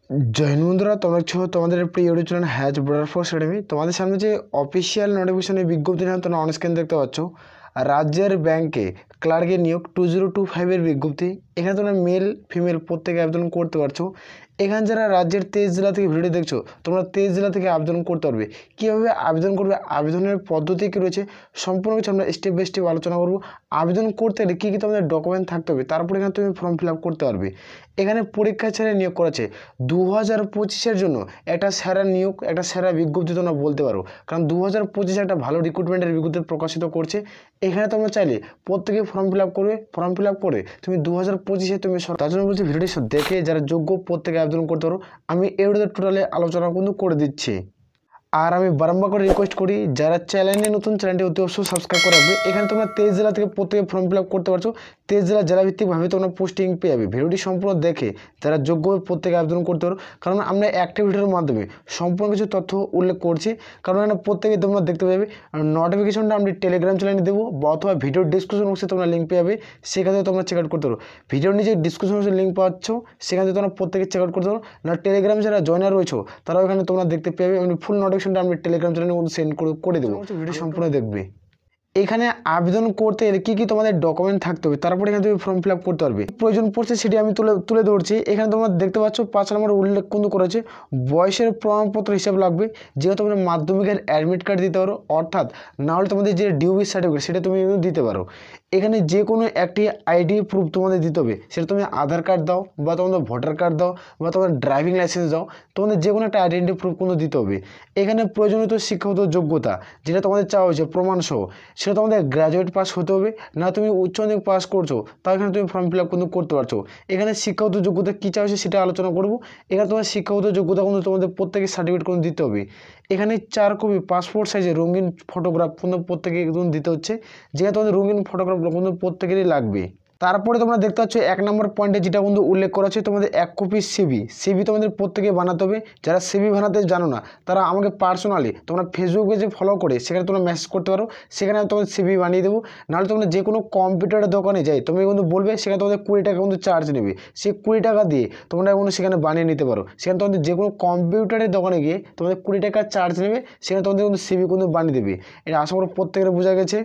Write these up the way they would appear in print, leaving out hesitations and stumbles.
जय हिंद बंधुरा तुम्हारा छो तुम्हारे प्रिय YouTube channel has border force academy तुम्हारे सामने जो অফিশিয়াল নোটিফিকেশন বিজ্ঞপ্তি নাম তোমরা অন স্ক্রিন দেখতে পাচ্ছ রাজ্যের ব্যাংকে ক্লার্কের নিয়োগ 2025 এর বিজ্ঞপ্তি। এখানে তোমরা মেল ফিমেল প্রত্যেকে আবেদন করতে পারছো। এখানে যারা রাজ্যের 23 জেলা থেকে ভিডিও দেখছো তোমরা 23 জেলা থেকে আবেদন করতে পারবে। কীভাবে আবেদন করবে, আবেদনের পদ্ধতি কী রয়েছে, সম্পূর্ণ কিছু আমরা স্টেপ বাই স্টেপ আলোচনা করব। আবেদন করতে গেলে কী কী তোমাদের ডকুমেন্ট থাকতে হবে, তারপরে এখানে তুমি ফর্ম ফিল আপ করতে পারবে। এখানে পরীক্ষা ছাড়া নিয়োগ করেছে 2025-এর জন্য একটা সেরা নিয়োগ, একটা সেরা বিজ্ঞপ্তি তোমরা বলতে পারো, কারণ 2025 একটা ভালো রিক্রুটমেন্টের বিজ্ঞপ্তি প্রকাশিত করছে। এখানে তোমরা চাইলে প্রত্যেকে ফর্ম ফিল আপ করবে, ফর্ম ফিল আপ করে তুমি 2025-এ তুমি তার জন্য বলছি ভিডিওটি দেখে যারা যোগ্য প্রত্যেকে আবেদন করতে পারো। আমি এই ভিডিওতে টোটালি আলোচনা কিন্তু করে দিচ্ছি। আর আমি বারবার করে রিকোয়েস্ট করি যারা চ্যানেলে নতুন, চ্যানেলটি অতি অবশ্যই সাবস্ক্রাইব করে রাখবে। এখানে তোমরা 23 জেলা থেকে প্রত্যেকে ফর্ম ফিল আপ করতে পারছো। 23 জেলা জেলাভিত্তিকভাবে তোমরা পোস্টিং পেয়ে যাবে। ভিডিওটি সম্পূর্ণ দেখে যারা যোগ্য প্রত্যেকে আবেদন করতে পারো, কারণ আমরা একটা ভিডিওর মাধ্যমে সম্পূর্ণ কিছু তথ্য উল্লেখ করছি। কারণ এখানে প্রত্যেকে তোমরা দেখতে পাবে। নোটিফিকেশনটা আমি টেলিগ্রাম চ্যানেলে দেবো বা অথবা ভিডিওর ডিসক্রিপশন বক্সে তোমরা লিঙ্ক পেয়ে যাবে, সেখানে তোমরা চেক আউট করতে পারো। ভিডিওর নিচে ডিসক্রিপশন বক্সে লিঙ্ক পাচ্ছ, সেখান থেকে তোমরা প্রত্যেকে চেক আউট করতে পারো। না টেলিগ্রাম যারা জয়েনার রয়েছে তারাও এখানে তোমরা দেখতে পেয়ে যাবে। আমি ফুল নোটিফিকেশনটা আমি টেলিগ্রাম চ্যানেলের মধ্যে সেন্ড করে দেবো, ভিডিও সম্পূর্ণ দেখবে। এখানে আবেদন করতে গেলে কী কী তোমাদের ডকুমেন্ট থাকতে হবে, তারপরে এখানে তুমি ফর্ম ফিল আপ করতে পারবে। প্রয়োজন পড়ছে সেটি আমি তুলে ধরছি। এখানে তোমরা দেখতে পাচ্ছ 5 নম্বর উল্লেখ কিন্তু করেছে বয়সের প্রমাণপত্র হিসাব লাগবে, যেহেতু তোমরা মাধ্যমিকের অ্যাডমিট কার্ড দিতে পারো, অর্থাৎ না হলে তোমাদের যে ডিউবি সার্টিফিকেট সেটা তুমি দিতে পারো। এখানে যে কোনো একটি আইডি প্রুফ তোমাদের দিতে হবে, সেটা তুমি আধার কার্ড দাও বা তোমাদের ভোটার কার্ড দাও বা তোমাদের ড্রাইভিং লাইসেন্স দাও, তোমাদের যে কোনো একটা আইডেন্টি প্রুফ কিন্তু দিতে হবে। এখানে প্রয়োজনীয় শিক্ষাগত যোগ্যতা যেটা তোমাদের চাওয়া হয়েছে প্রমাণসহ, সেটা তোমাদের গ্র্যাজুয়েট পাস হতে হবে, না তুমি উচ্চ মাধ্যমিক পাস করছো তাও এখানে তুমি ফর্ম ফিল আপ কিন্তু করতে পারছো। এখানে শিক্ষাগত যোগ্যতা কী চাওয়া হয়েছে সেটা আলোচনা করবো। এখানে তোমার শিক্ষাগত যোগ্যতা কিন্তু তোমাদের প্রত্যেকের সার্টিফিকেট কিন্তু দিতে হবে। এখানে 4 কপি পাসপোর্ট সাইজের রঙিন ফটোগ্রাফ কিন্তু প্রত্যেকে একদম দিতে হচ্ছে, যেখানে তোমাদের রঙিন ফটোগ্রাফ কিন্তু প্রত্যেকেরই লাগবে। তারপরে তোমরা দেখতে পাচ্ছ 1 নম্বর পয়েন্টে যেটা কিন্তু উল্লেখ করা আছে তোমাদের 1 কপি সিভি তোমাদের প্রত্যেকে বানাতে হবে। যারা সিভি বানাতে জানো না তারা আমাকে পার্সোনালি তোমরা ফেসবুকে যে ফলো করে সেখানে তোমরা মেসেজ করতে পারো, সেখানে আমি তোমাদের সিভি বানিয়ে দেবো। নাহলে তোমরা যে কোনো কম্পিউটারের দোকানে যাই তুমি কিন্তু বলবে, সেখানে তোমাদের 20 টাকা কিন্তু চার্জ নেবে। সেই 20 টাকা দিয়ে তোমরা কিন্তু সেখানে বানিয়ে নিতে পারো। সেখানে তোমাদের যে কোনো কম্পিউটারের দোকানে গিয়ে তোমাদের 20 টাকা চার্জ নেবে, সেখানে তোমাদের কিন্তু সিভি কিন্তু বানিয়ে দেবে। এটা আশা করি প্রত্যেকের বোঝা গেছে।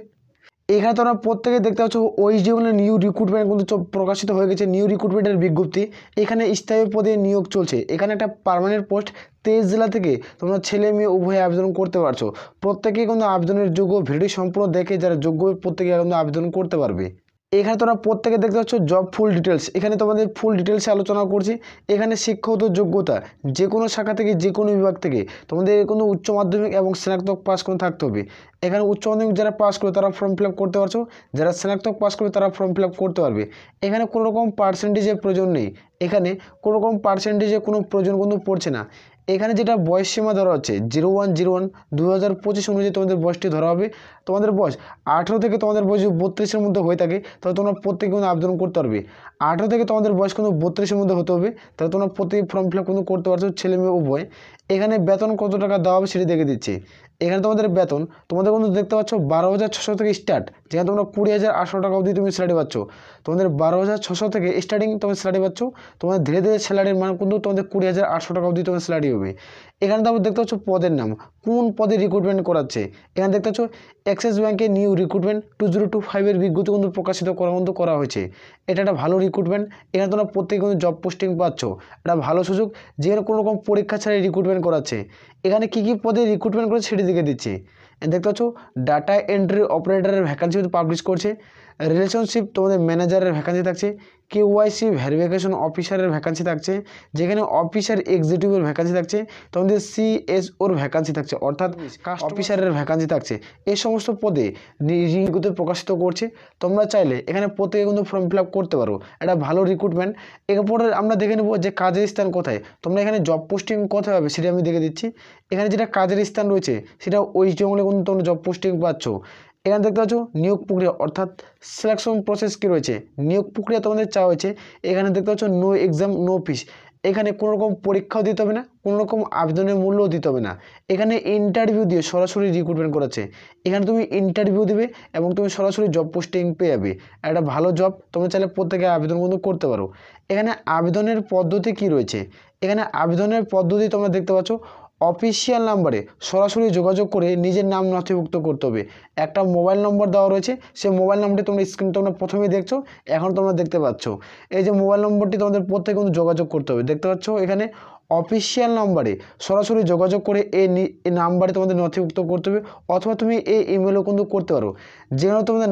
এখানে তোমরা প্রত্যেকে দেখতে পাচ্ছ ওইচডিএমএল নিউ রিক্রুটমেন্ট কিন্তু প্রকাশিত হয়ে গেছে, নিউ রিক্রুটমেন্টের বিজ্ঞপ্তি। এখানে স্থায়ী পদে নিয়োগ চলছে। এখানে একটা পার্মানেন্ট পোস্ট 23 জেলা থেকে তোমরা ছেলে মেয়ে উভয়ে আবেদন করতে পারছো। প্রত্যেকেই কিন্তু আবেদনের যোগ্য। ভিডিও সম্পূর্ণ দেখে যারা যোগ্য প্রত্যেকে কিন্তু আবেদন করতে পারবে। এখানে তোমরা প্রত্যেকে দেখতে পাচ্ছ জব ফুল ডিটেলস। এখানে তোমাদের ফুল ডিটেলসে আলোচনা করছি। এখানে শিক্ষাগত যোগ্যতা যে কোনো শাখা থেকে যে কোনো বিভাগ থেকে তোমাদের কোনো উচ্চ মাধ্যমিক এবং স্নাতক পাস করে থাকতে হবে। এখানে উচ্চ মাধ্যমিক যারা পাস করে তারা ফর্ম ফিল আপ করতে পারছো, যারা স্নাতক পাস করবে তারা ফর্ম ফিল আপ করতে পারবে। এখানে কোনো রকম পার্সেন্টেজের প্রয়োজন নেই, এখানে কোনো রকম পার্সেন্টেজের কোনো প্রয়োজন কিন্তু পড়ছে না। এখানে যেটা বয়স সীমা ধরা হচ্ছে 01/01/2025 অনুযায়ী তোমাদের বয়সটি ধরা হবে। তোমাদের বয়স 18 থেকে তোমাদের বয়স 32-এর মধ্যে হয়ে থাকে তাহলে তোমরা প্রত্যেকে কিন্তু আবেদন করতে পারবে। 18 থেকে তোমাদের বয়স কিন্তু 32-এর মধ্যে হতে হবে, তাহলে তোমরা প্রত্যেকে ফর্ম ফিল আপ কিন্তু করতে পারছো, ছেলে মেয়ে উভয়। এখানে বেতন কত টাকা দেওয়া হবে সেটি দেখে দিচ্ছি। এখানে তোমাদের বেতন তোমাদের কিন্তু দেখতে পাচ্ছ 12,600 থেকে স্টার্ট, যেখানে তোমরা 20,800 টাকা অবধি তুমি স্যালারি পাচ্ছ। তোমাদের 12,600 থেকে স্টার্টিং তোমার স্যালারি পাচ্ছ। তোমাদের ধীরে ধীরে স্যালারির মান কিন্তু তোমাদের 20,800 টাকা অবধি তোমার স্যালারি হবে। এখানে তোমরা দেখতে পাচ্ছ পদের নাম, কোন পদে রিক্রুটমেন্ট করাচ্ছে। এখানে দেখতে পাচ্ছ অ্যাক্সিস ব্যাংকে নিউ রিক্রুটমেন্ট 2025 এর বিজ্ঞপ্তি কিন্তু প্রকাশিত করা হয়েছে। এটা একটা ভালো রিক্রুটমেন্ট। এখানে তোমরা প্রত্যেকে কিন্তু জব পোস্টিং পাচ্ছ, এটা ভালো সুযোগ, যেখানে কোনো রকম পরীক্ষা ছাড়াই রিক্রুটমেন্ট করাচ্ছে। এখানে কী কী পদে রিক্রুটমেন্ট করেছে সেটি দিকে দিচ্ছে। দেখতে পাচ্ছ ডাটা এন্ট্রি অপারেটরের ভ্যাকান্সি পাবলিশ করছে, রিলেশনশিপ তোমাদের ম্যানেজারের ভ্যাকান্সি থাকছে, কেওয়াইসি ভেরিফিকেশন অফিসারের ভ্যাকান্সি থাকছে, যেখানে অফিসার এক্সিকিউটিভের ভ্যাকান্সি থাকছে, তোমাদের সিএসওর ভ্যাকান্সি থাকছে, অর্থাৎ অফিসারের ভ্যাকান্সি থাকছে। এই সমস্ত পদে বিজ্ঞপ্তি প্রকাশিত করছে। তোমরা চাইলে এখানে প্রত্যেকে কিন্তু ফর্ম ফিল আপ করতে পারো, এটা ভালো রিক্রুটমেন্ট। এরপরে আমরা দেখে নেব যে কাজের স্থান কোথায়, তোমরা এখানে জব পোস্টিং কোথায় হবে সেটা আমি দেখে দিচ্ছি। এখানে যেটা কাজের স্থান রয়েছে সেটা ওয়েস্টবেঙ্গলে কিন্তু তোমরা জব পোস্টিং পাচ্ছ। এখানে দেখতে পাচ্ছ নিয়োগ প্রক্রিয়া অর্থাৎ সিলেকশন প্রসেস কী রয়েছে, নিয়োগ প্রক্রিয়া তোমাদের চাওয়া হয়েছে। এখানে দেখতে পাচ্ছ নো এক্সাম নো ফিস। এখানে কোনো রকম পরীক্ষাও দিতে হবে না, কোনো রকম আবেদনের মূল্যও দিতে হবে না। এখানে ইন্টারভিউ দিয়ে সরাসরি রিক্রুটমেন্ট করাচ্ছে। এখানে তুমি ইন্টারভিউ দিবে এবং তুমি সরাসরি জব পোস্টিং পেয়ে যাবে। একটা ভালো জব, তোমরা চাইলে প্রত্যেকে আবেদন কিন্তু করতে পারো। এখানে আবেদনের পদ্ধতি কি রয়েছে, এখানে আবেদনের পদ্ধতি তোমরা দেখতে পাচ্ছ। অফিসিয়াল নাম্বারে সরাসরি যোগাযোগ করে নিজের নাম নথিভুক্ত করতে হবে। একটা মোবাইল নম্বর দেওয়া রয়েছে, সেই মোবাইল নম্বরটি তোমরা স্ক্রিন তোমরা প্রথমেই দেখছো, এখন তোমরা দেখতে পাচ্ছ এই যে মোবাইল নম্বরটি তোমাদের প্রত্যেকে কিন্তু যোগাযোগ করতে হবে। দেখতে পাচ্ছ এখানে অফিসিয়াল নাম্বারে সরাসরি যোগাযোগ করে এই নাম্বারে তোমাদের নথিভুক্ত করতে হবে, অথবা তুমি এই ইমেলও কিন্তু করতে পারো। যেখানে তোমাদের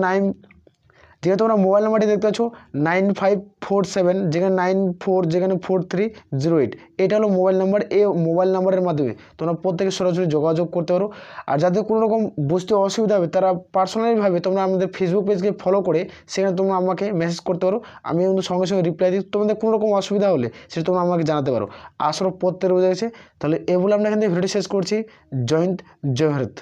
যেখানে তোমরা মোবাইল নাম্বারটি দেখতে পাচ্ছ 9547, যেখানে 94, যেখানে 4308, এটা হলো মোবাইল নাম্বার। এই মোবাইল নাম্বারের মাধ্যমে তোমরা প্রত্যেকে সরাসরি যোগাযোগ করতে পারো। আর যাদের কোনো রকম বুঝতে অসুবিধা হবে তারা পার্সোনালিভাবে তোমরা আমাদের ফেসবুক পেজকে ফলো করে সেখানে তোমরা আমাকে মেসেজ করতে পারো, আমি কিন্তু সঙ্গে সঙ্গে রিপ্লাই দিই। তোমাদের কোনো রকম অসুবিধা হলে সেটা তোমরা আমাকে জানাতে পারো। আসলে প্রত্যেকের বোঝা গেছে। তাহলে এগুলো আমরা এখান থেকে ভিডিও শেষ করছি। জয় হিন্দ, জয় ভারত।